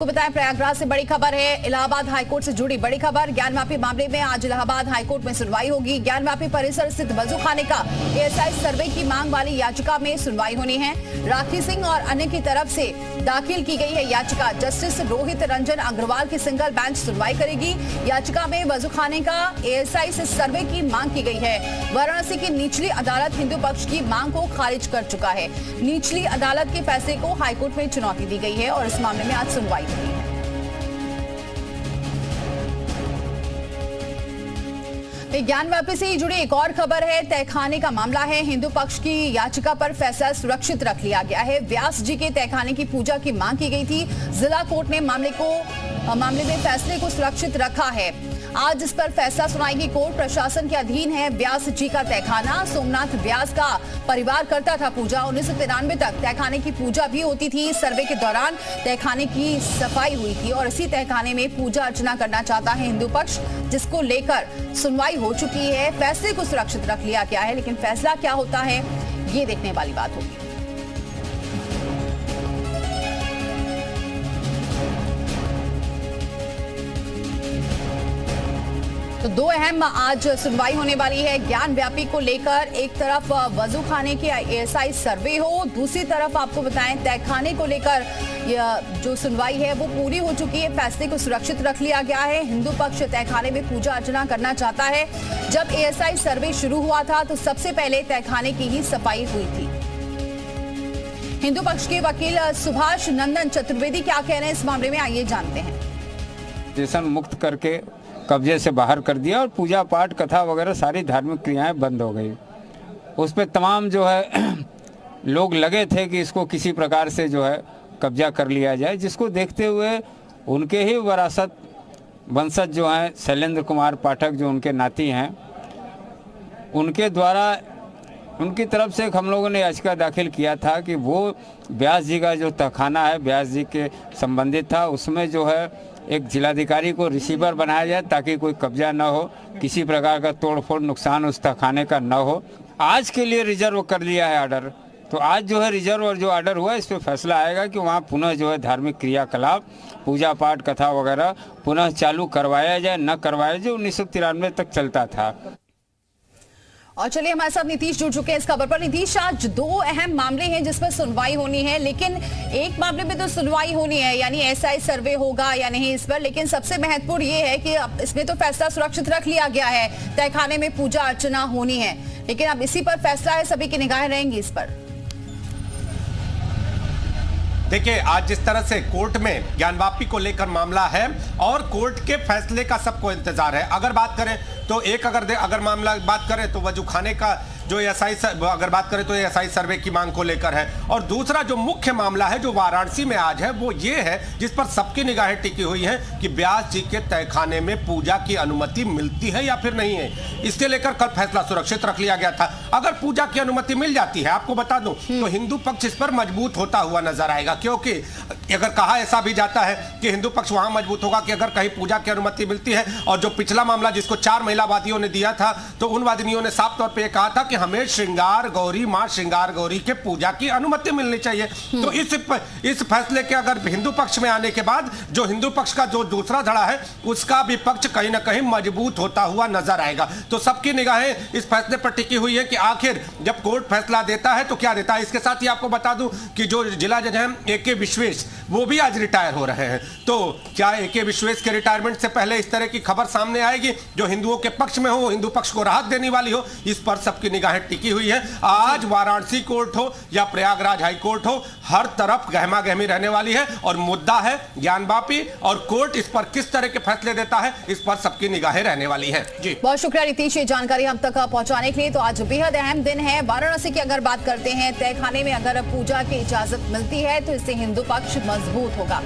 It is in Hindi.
आपको बताएं प्रयागराज से बड़ी खबर है। इलाहाबाद हाईकोर्ट से जुड़ी बड़ी खबर। ज्ञानवापी मामले में आज इलाहाबाद हाईकोर्ट में सुनवाई होगी। ज्ञानवापी परिसर स्थित वजू खाने का एएसआई सर्वे की मांग वाली याचिका में सुनवाई होनी है। राखी सिंह और अन्य की तरफ से दाखिल की गई है याचिका। जस्टिस रोहित रंजन अग्रवाल की सिंगल बेंच सुनवाई करेगी। याचिका में वजू खाने का एएसआई से सर्वे की मांग की गई है। वाराणसी की निचली अदालत हिंदू पक्ष की मांग को खारिज कर चुका है। निचली अदालत के फैसले को हाईकोर्ट में चुनौती दी गई है और इस मामले में आज सुनवाई हुई है। ज्ञानवापी से जुड़ी एक और खबर है। तहखाने का मामला है। हिंदू पक्ष की याचिका पर फैसला सुरक्षित रख लिया गया है। व्यास जी के तहखाने की पूजा की मांग की गई थी। जिला कोर्ट ने मामले में फैसले को सुरक्षित रखा है। आज इस पर फैसला सुनाएगी कोर्ट। प्रशासन के अधीन है व्यास जी का तहखाना। सोमनाथ व्यास का परिवार करता था पूजा। 1993 तक तहखाने की पूजा भी होती थी। सर्वे के दौरान तहखाने की सफाई हुई थी और इसी तहखाने में पूजा अर्चना करना चाहता है हिंदू पक्ष, जिसको लेकर सुनवाई हो चुकी है। फैसले को सुरक्षित रख लिया गया है, लेकिन फैसला क्या होता है ये देखने वाली बात होगी। तो दो अहम आज सुनवाई होने वाली है। ज्ञानव्यापी को लेकर एक तरफ वजू खाने के एएसआई सर्वे हो, दूसरी तरफ आपको बताएं तहखाने को लेकर जो सुनवाई है वो पूरी हो चुकी है। फैसले को सुरक्षित रख लिया गया है। हिंदू पक्ष तहखाने में पूजा अर्चना करना चाहता है। जब एएसआई सर्वे शुरू हुआ था तो सबसे पहले तहखाने की ही सफाई हुई थी। हिंदू पक्ष के वकील सुभाष नंदन चतुर्वेदी क्या कह रहे हैं इस मामले में, आइए जानते हैं। स्टेशन मुक्त करके कब्जे से बाहर कर दिया और पूजा पाठ कथा वगैरह सारी धार्मिक क्रियाएं बंद हो गई। उस पर तमाम जो है लोग लगे थे कि इसको किसी प्रकार से जो है कब्जा कर लिया जाए, जिसको देखते हुए उनके ही विरासत वंशज जो हैं शैलेंद्र कुमार पाठक जो उनके नाती हैं, उनके द्वारा उनकी तरफ से हम लोगों ने याचिका दाखिल किया था कि वो व्यास जी का जो तहखाना है व्यास जी के संबंधित था, उसमें जो है एक जिलाधिकारी को रिसीवर बनाया जाए ताकि कोई कब्जा न हो, किसी प्रकार का तोड़फोड़ नुकसान उस तहखाने का न हो। आज के लिए रिजर्व कर लिया है ऑर्डर। तो आज जो है रिजर्व और जो ऑर्डर हुआ इस पर फैसला आएगा कि वहाँ पुनः जो है धार्मिक क्रियाकलाप पूजा पाठ कथा वगैरह पुनः चालू करवाया जाए न करवाया जाए। 1993 तक चलता था। और चलिए हमारे साथ नीतीश जुड़ चुके हैं इस खबर पर। नीतीश, आज दो अहम मामले हैं जिस पर सुनवाई होनी है, लेकिन एक मामले में तो सुनवाई होनी है यानी एएसआई सर्वे होगा या नहीं इस पर, लेकिन सबसे महत्वपूर्ण ये है कि अब इसमें तो फैसला सुरक्षित रख लिया गया है। तहखाने में पूजा अर्चना होनी है, लेकिन अब इसी पर फैसला है, सभी की निगाहें रहेंगी इस पर। देखिए, आज जिस तरह से कोर्ट में ज्ञानवापी को लेकर मामला है और कोर्ट के फैसले का सबको इंतजार है। अगर बात करें तो अगर मामला बात करें तो वजू खाने का जो एएसआई अगर बात करें तो एएसआई सर्वे की मांग को लेकर है, और दूसरा जो मुख्य मामला है जो वाराणसी में आज है वो ये है जिस पर सबकी निगाहें टिकी हुई हैं कि व्यास जी के तहखाने में पूजा की अनुमति मिलती है या फिर नहीं है। इसके लेकर कल फैसला सुरक्षित रख लिया गया था। अगर पूजा की अनुमति मिल जाती है, आपको बता दूं, तो हिंदू पक्ष इस पर मजबूत होता हुआ नजर आएगा, क्योंकि अगर कहा ऐसा भी जाता है कि हिंदू पक्ष वहां मजबूत होगा कि अगर कहीं पूजा की अनुमति मिलती है। और जो पिछला मामला जिसको 4 महिला वादियों ने दिया था, तो उन वादिनियों ने साफ तौर पर यह कहा था कि हमें श्रृंगार गौरी मां श्रृंगार गौरी के पूजा की अनुमति मिलनी चाहिए। तो इस फैसले के अगर हिंदू पक्ष में आने के बाद जो हिंदू पक्ष का जो दूसरा धड़ा है उसका भी पक्ष कहीं ना कहीं मजबूत होता हुआ नजर आएगा। तो सबकी निगाहें इस फैसले पर टिकी हुई है कि आखिर जब कोर्ट फैसला देता है तो क्या देता है। इसके साथ ही आपको बता दूं कि जो जिला जज हैं AK विश्वेश, वो भी आज रिटायर हो रहे हैं। तो क्या AK विश्वेश के रिटायरमेंट से पहले इस तरह की खबर सामने आएगी जो हिंदुओं के पक्ष में हो, हिंदू पक्ष को राहत देने वाली हो, इस पर सबकी निगाहें टिकी हुई है। आज वाराणसी कोर्ट हो या प्रयागराज हाई कोर्ट हो, हर तरफ गहमा गहमी रहने वाली है और मुद्दा है ज्ञानवापी, और कोर्ट इस पर किस तरह के फैसले देता है इस पर सबकी निगाहें रहने वाली है। जी बहुत शुक्रिया नीतीश, ये जानकारी हम तक पहुंचाने के लिए। तो आज बेहद अहम दिन है। वाराणसी की अगर बात करते हैं, तहखाने में अगर पूजा की इजाजत मिलती है तो इससे हिंदू पक्ष मजबूत होगा।